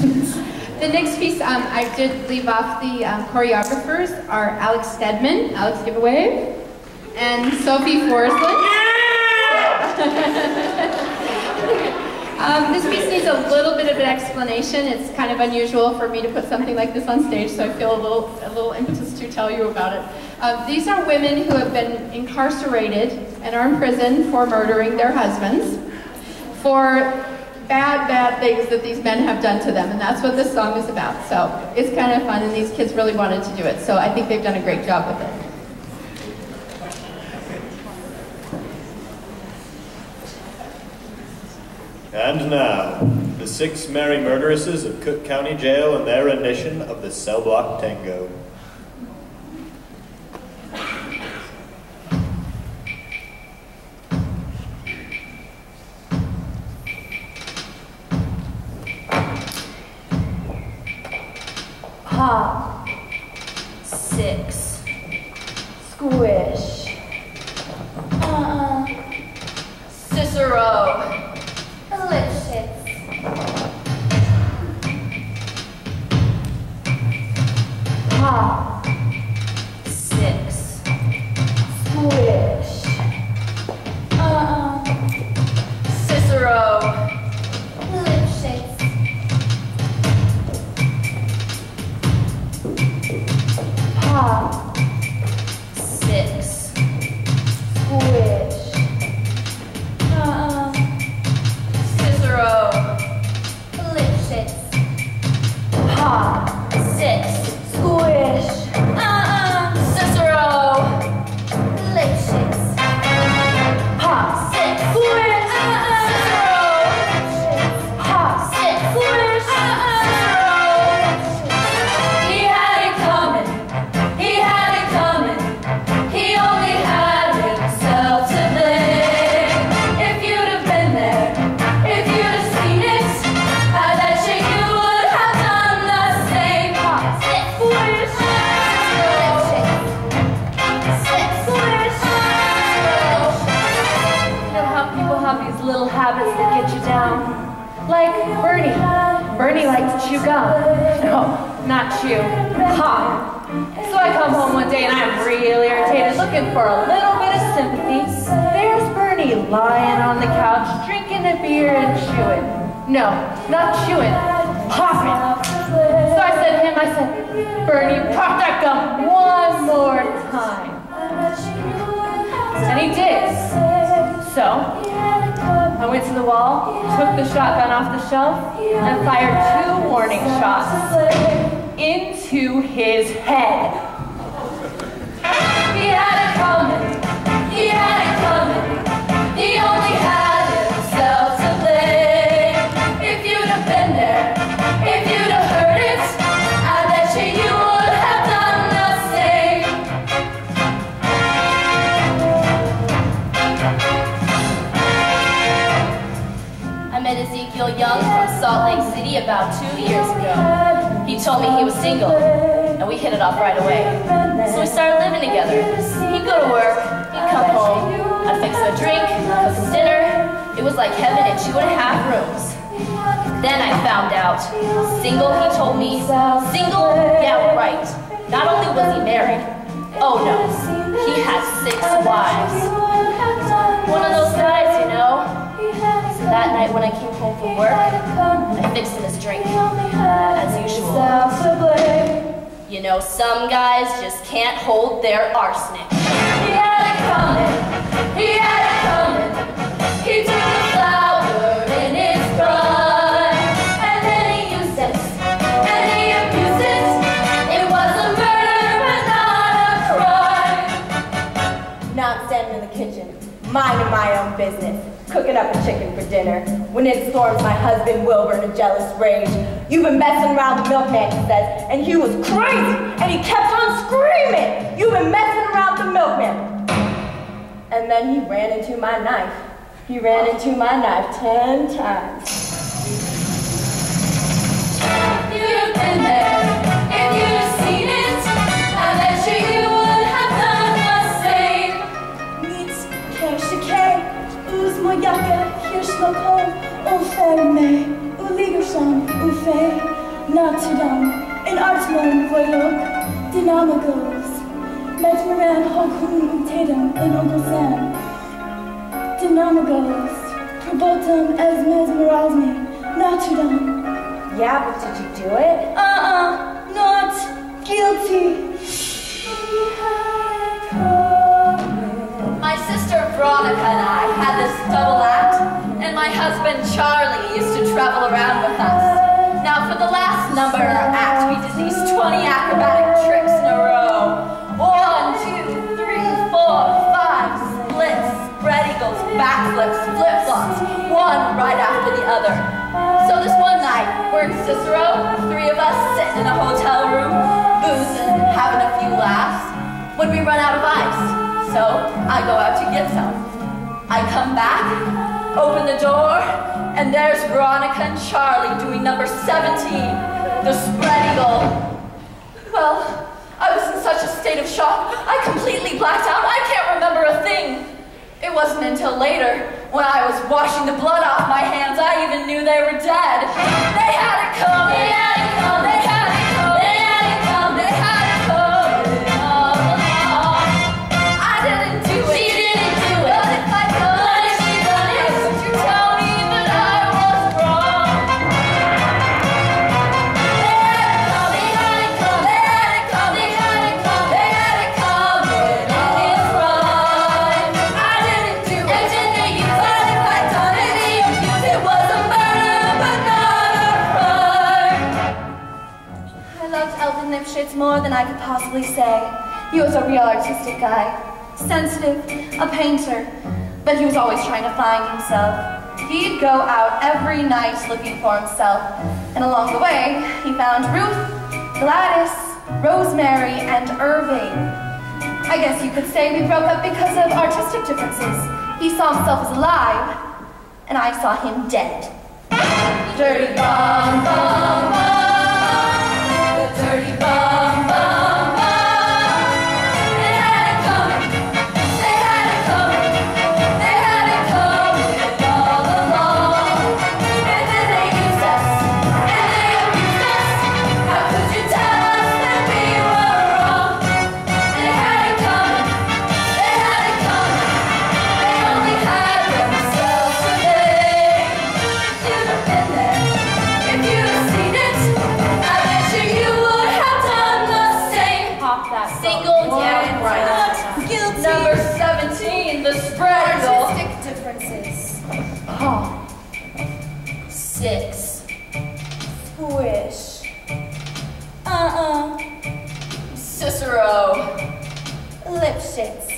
The next piece, I did leave off the choreographers are Alex Stedman, Alex give a wave, and Sophie Forsland. This piece needs a little bit of an explanation. It's kind of unusual for me to put something like this on stage, so I feel a little impetus to tell you about it. These are women who have been incarcerated and are in prison for murdering their husbands for bad things that these men have done to them, and that's what this song is about. So it's kind of fun, and these kids really wanted to do it, so I think they've done a great job with it. And now, the 6 merry murderesses of Cook County Jail and their rendition of the Cell Block Tango. Pop, 6, squish, Cicero, delicious, pop, 6, squish, Cicero, delicious. Pop, 6, squish, Cicero, delicious. Pop, 6, squish, Cicero, delicious. Pop, 6, squish, Cicero, pop, 6, squish, Cicero. He had it coming. He had it coming. He only had himself to blame. If you'd have been there, if you'd have seen it, I bet you would have done the same. Pop, 6, squish, six, squish, you know how people have these little habits that get you down? Like Bernie. Bernie liked to chew gum. No, not chew. Pop. So I come home one day and I'm really irritated, looking for a little bit of sympathy. There's Bernie lying on the couch, drinking a beer and chewing. No, not chewing, popping. So I said to him, I said, Bernie, pop that gum one more time. And he did. So I went to the wall, took the shotgun off the shelf, and fired 2 warning shots into his head. He had it coming. He had it coming. He only had himself to blame. If you'd have been there, if you'd have heard it, I bet you would have done the same. I met Ezekiel Young from Salt Lake City about 2 years ago. He told me he was single, and we hit it off right away. So we started living together. He'd go to work, he'd come home, I'd fix him a drink, cook him dinner. It was like heaven in 2.5 rooms. Then I found out, single, he told me, single, yeah, right. Not only was he married, oh no, he had 6 wives. One of those guys, you know. So that night when I came home from work, I fixed him his drink, as usual. You know, some guys just can't hold their arsenic. He had it coming, he had it coming. He took the flower in his prime, and then he used it, and he abused it. It was a murder, but not a crime. Now I'm standing in the kitchen, minding my own business, cooking up a chicken for dinner, when in storms my husband Wilbur in a jealous rage. You've been messing around the milkman, he says, and he was crazy, and he kept on screaming. You've been messing around the milkman. And then he ran into my knife. He ran into my knife 10 times. If you'd have been there, if you'd have seen it, I bet you would have done the same. Nic Kershike, Uzmoyaka, Hirschlokov, Oferme, Uliger Sham, Ufe, Natudam, in Artman, Voilok, Dynamagos, Metmaran, Hokum, Tedum, in Uncle Sam, Dynamagos, Probotum, as Mesmerazme, Natudam. Yeah, but did you do it? Not guilty. My sister Veronica and I had this double act, and my husband Charlie used to travel around with us. Now for the last number in our act, we did these 20 acrobatic tricks in a row. 1, 2, 3, 4, 5, splits, spread eagles, backflips, flip-flops, one right after the other. So this one night, we're in Cicero, 3 of us sitting in a hotel room, boozing, having a few laughs, when we run out of ice. So I go out to get some. I come back, open the door, and there's Veronica and Charlie doing number 17, the spread eagle. Well, I was in such a state of shock, I completely blacked out. I can't remember a thing. It wasn't until later, when I was washing the blood off my hands, I even knew they were dead. They had it coming. They had it coming. They had it coming. They had it coming. They had it coming all along. I didn't do it. She didn't do it. But if I could, what if she done it? Would you tell me that I was wrong? They had it coming. They had it coming. They had it coming. They had it coming. They had it coming. It's right. I didn't do it. And didn't you? But if I done it, it was a murder, but not a crime. I loved Eldon Lipschitz more than I could possibly say. He was a real artistic guy, sensitive, a painter, but he was always trying to find himself. He'd go out every night looking for himself, and along the way, he found Ruth, Gladys, Rosemary, and Irving. I guess you could say we broke up because of artistic differences. He saw himself as alive, and I saw him dead. Dirty bum bum bum, the dirty bum bum bum. They had it coming, they had it coming, they had it coming all along. And then they used us, and they abused us. How could you tell us that we were wrong? They had it coming, they had it coming. They only had themselves to blame. You'd have been there if you'd have seen it. I bet you would have done the same. Pop that single down right. Not guilty. Number 17, the spread eagle. Artistic differences. Oh. 6. Squish. Cicero. Lipschitz.